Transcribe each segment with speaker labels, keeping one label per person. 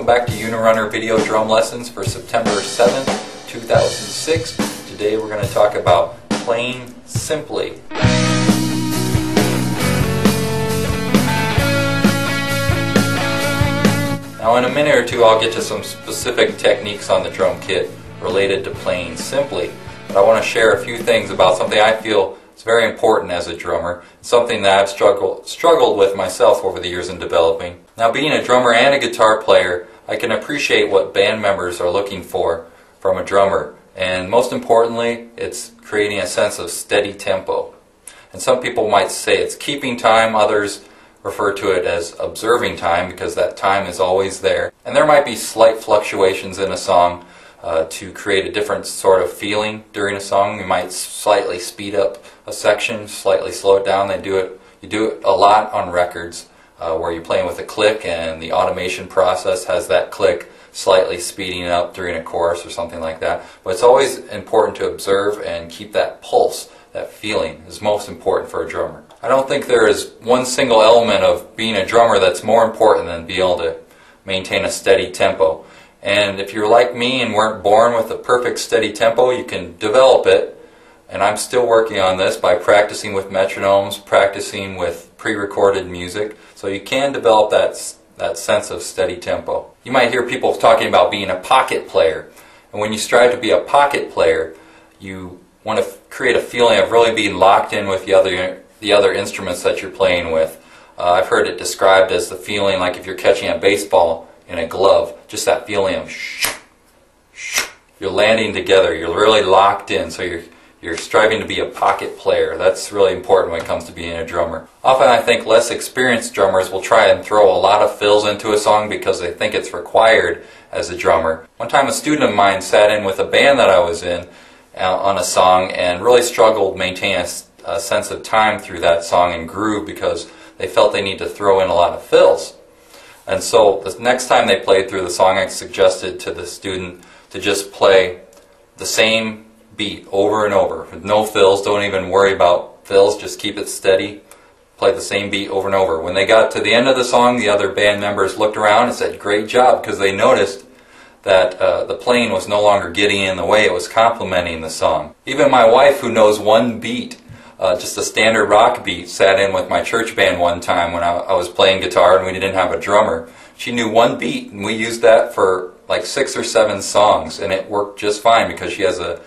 Speaker 1: Welcome back to Unirunner Video Drum Lessons for September 7th, 2006. Today we're going to talk about playing simply. Now in a minute or two I'll get to some specific techniques on the drum kit related to playing simply. But I want to share a few things about something I feel is very important as a drummer, something that I've struggled with myself over the years in developing. Now being a drummer and a guitar player, I can appreciate what band members are looking for from a drummer. And most importantly, it's creating a sense of steady tempo. And some people might say it's keeping time, others refer to it as observing time because that time is always there. And there might be slight fluctuations in a song to create a different sort of feeling during a song. You might slightly speed up a section, slightly slow it down. You do it a lot on records where you're playing with a click and the automation process has that click slightly speeding up during a chorus or something like that. But it's always important to observe and keep that pulse, that feeling is most important for a drummer. I don't think there is one single element of being a drummer that's more important than being able to maintain a steady tempo. And if you're like me and weren't born with a perfect steady tempo, you can develop it. And I'm still working on this by practicing with metronomes, practicing with pre-recorded music. So you can develop that sense of steady tempo. You might hear people talking about being a pocket player. And when you strive to be a pocket player, you want to create a feeling of really being locked in with the other instruments that you're playing with. I've heard it described as the feeling like if you're catching a baseball in a glove, just that feeling of you're landing together, you're really locked in, so you're striving to be a pocket player. That's really important when it comes to being a drummer. Often I think less experienced drummers will try and throw a lot of fills into a song because they think it's required as a drummer. One time a student of mine sat in with a band that I was in on a song and really struggled maintaining a sense of time through that song and groove because they felt they need to throw in a lot of fills. And so the next time they played through the song, I suggested to the student to just play the same beat over and over with no fills. Don't even worry about fills, just keep it steady. Play the same beat over and over. When they got to the end of the song, the other band members looked around and said, "Great job," because they noticed that the playing was no longer getting in the way, it was complementing the song. Even my wife, who knows one beat, just a standard rock beat, sat in with my church band one time when I was playing guitar and we didn't have a drummer. She knew one beat and we used that for like 6 or 7 songs and it worked just fine because she has a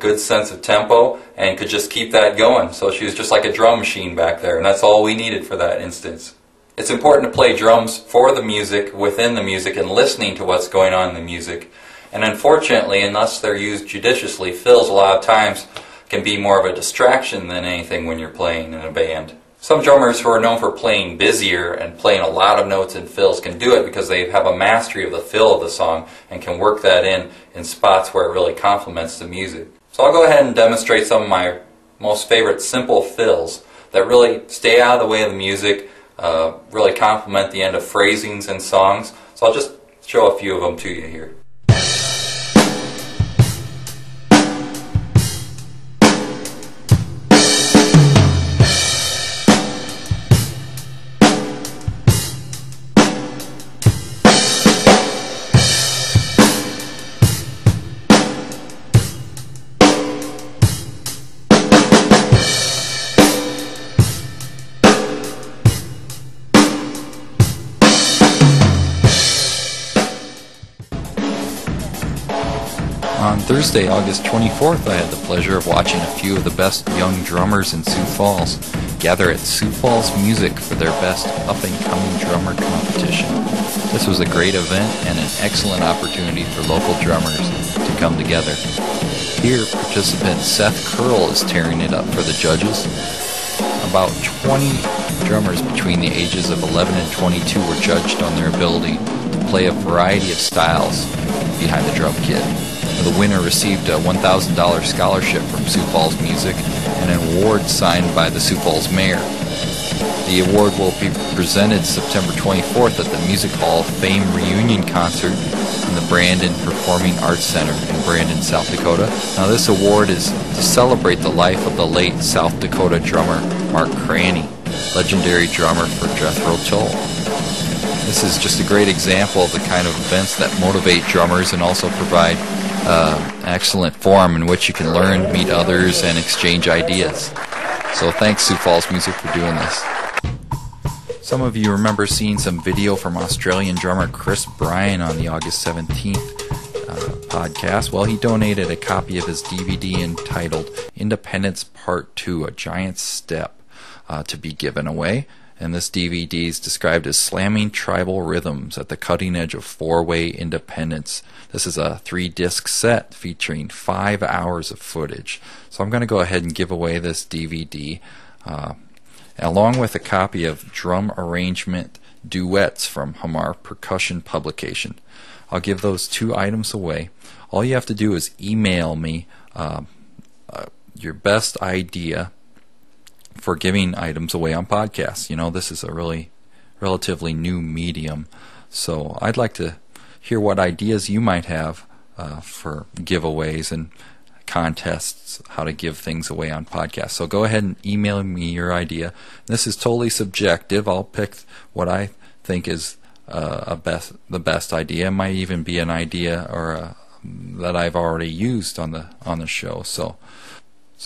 Speaker 1: good sense of tempo and could just keep that going. So she was just like a drum machine back there and that's all we needed for that instance. It's important to play drums for the music, within the music, and listening to what's going on in the music. And unfortunately, unless they're used judiciously, fills a lot of times can be more of a distraction than anything when you're playing in a band. Some drummers who are known for playing busier and playing a lot of notes and fills can do it because they have a mastery of the fill of the song and can work that in spots where it really complements the music. So I'll go ahead and demonstrate some of my most favorite simple fills that really stay out of the way of the music, really complement the end of phrasings and songs. So I'll just show a few of them to you here. On Thursday, August 24th, I had the pleasure of watching a few of the best young drummers in Sioux Falls gather at Sioux Falls Music for their best up-and-coming drummer competition. This was a great event and an excellent opportunity for local drummers to come together. Here, participant Seth Curl is tearing it up for the judges. About 20 drummers between the ages of 11 and 22 were judged on their ability to play a variety of styles behind the drum kit. The winner received a $1,000 scholarship from Sioux Falls Music and an award signed by the Sioux Falls mayor. The award will be presented September 24th at the Music Hall of Fame reunion concert in the Brandon Performing Arts Center in Brandon, South Dakota. Now this award is to celebrate the life of the late South Dakota drummer Mark Craney, legendary drummer for Jethro Tull. This is just a great example of the kind of events that motivate drummers and also provide excellent forum in which you can learn, meet others, and exchange ideas. So thanks, Sioux Falls Music, for doing this. Some of you remember seeing some video from Australian drummer Chris Bryan on the August 17th podcast. Well, he donated a copy of his DVD entitled Independence Part 2, A Giant Step, to be given away. And this DVD is described as slamming tribal rhythms at the cutting edge of four-way independence. This is a 3-disc set featuring 5 hours of footage. So I'm going to go ahead and give away this DVD, along with a copy of Drum Arrangement Duets from Hamar Percussion Publication. I'll give those 2 items away. All you have to do is email me your best idea for giving items away on podcasts. You know, this is a really relatively new medium, so I'd like to hear what ideas you might have for giveaways and contests, how to give things away on podcasts. So go ahead and email me your idea. This is totally subjective. I'll pick what I think is the best idea. It might even be an idea or that I've already used on the show. So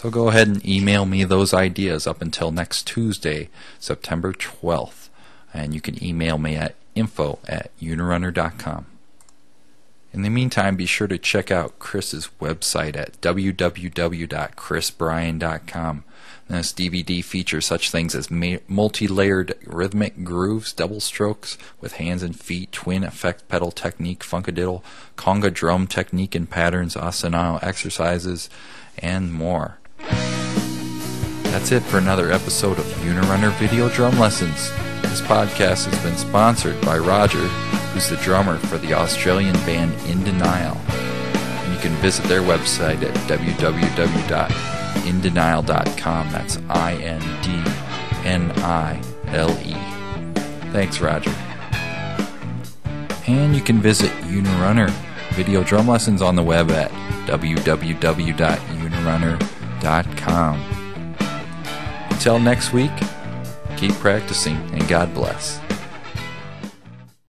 Speaker 1: go ahead and email me those ideas up until next Tuesday, September 12th. And you can email me at info@unirunner.com. In the meantime, be sure to check out Chris's website at www.chrisbryan.com. This DVD features such things as multi-layered rhythmic grooves, double strokes with hands and feet, twin effect pedal technique, funkadiddle, conga drum technique and patterns, asana exercises, and more. That's it for another episode of Unirunner Video Drum Lessons. This podcast has been sponsored by Roger, who's the drummer for the Australian band In Denial. And you can visit their website at www.indenial.com. That's INDNILE. Thanks, Roger. And you can visit Unirunner Video Drum Lessons on the web at www.unirunner.com. Until next week, keep practicing and God bless.